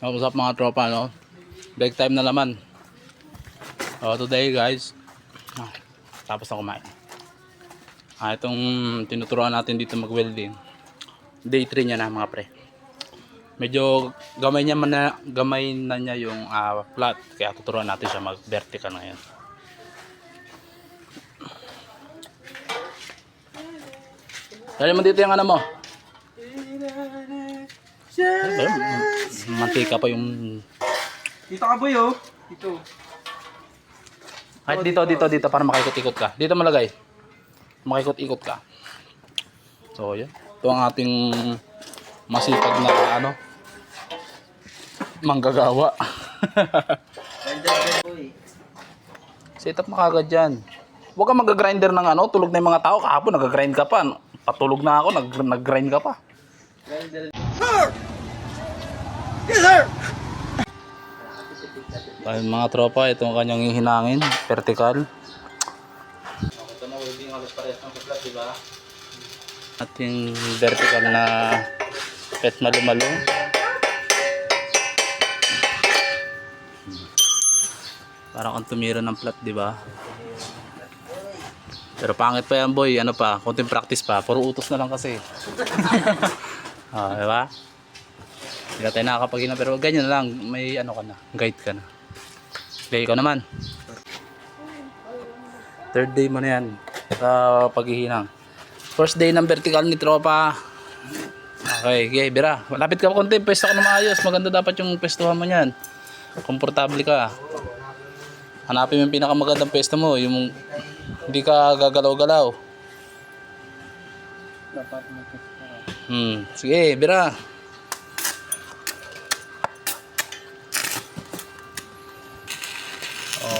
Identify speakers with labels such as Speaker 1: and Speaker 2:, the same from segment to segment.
Speaker 1: What's up mga tropa, no? Break time na naman. Today guys, tapos na kumain. Itong tinuturuan natin dito mag-welding. Day 3 niya na mga pre. Medyo gamay na niya yung flat. Kaya tuturuan natin siya mag-vertical ngayon. Dali mo dito yung ano mo. Mantika pa yung...
Speaker 2: Dito ka boy oh. Dito.
Speaker 1: Kahit dito para makikot-ikot ka. Dito malagay. Makikot-ikot ka. So yun. Ito ang ating masipag na ano, manggagawa. Set up mo kagad dyan. Huwag ka mag-grinder ng ano, tulog na yung mga tao. Kahapon nag-grind ka pa. Patulog na ako, nag-grind ka pa.
Speaker 2: Sir! Yes sir!
Speaker 1: Ayun mga tropa, ito ang kanyang hihinangin, vertical. Ito na welding halos parehas ng flat, diba? Ating vertical na pet malumalo. Parang kang tumira ng flat, diba? Pero pangit pa yan boy, ano pa, konting practice pa, puro utos na lang kasi. Diba? Hindi ka tayo nakakapaghinang, pero ganyan lang, may ano ka na, guide ka na. Okay, ikaw naman. Third day mo na yan sa paghihinang. First day ng vertical ni tropa. Okay, bira. Malapit ka pa konti, pwesto ka na maayos. Maganda dapat yung pwestuhan mo niyan. Komportable ka. Hanapin mo yung pinakamagandang pwesto mo, yung hindi ka gagalaw-galaw. Sige, bira.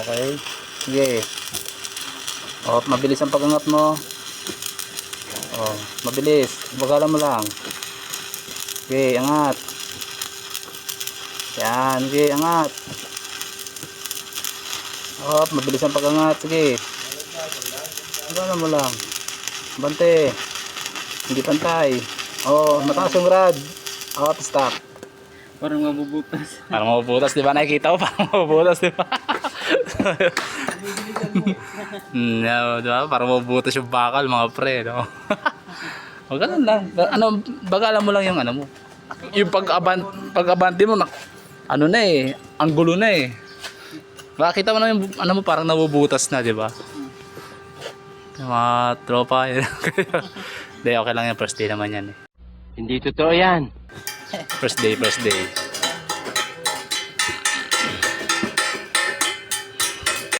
Speaker 1: Okay. Sige. Mabilis ang pag-angat mo. Mabilis. Bagalan mo lang. Sige, angat. Yan, sige, angat. Mabilis ang pag-angat. Sige. Bagalan mo lang. Bante. Hindi pantay. Mataas yung rad. Stop.
Speaker 2: Parang mabubutas.
Speaker 1: Parang mabubutas, di ba? Nakikita mo, parang mabubutas, di ba? No, di ba? Parang mabubutas yung bakal, mga pre, no? O ganun lang. Ano, bagalan mo lang yung ano mo. Yung pag-abante mo, ano na eh, ang gulo na eh. Makita mo na yung ano mo, parang nabubutas na, di ba? Yung mga tropa, yun. Hindi, okay lang yan. First day naman yan eh.
Speaker 2: Hindi totoo yan.
Speaker 1: First day.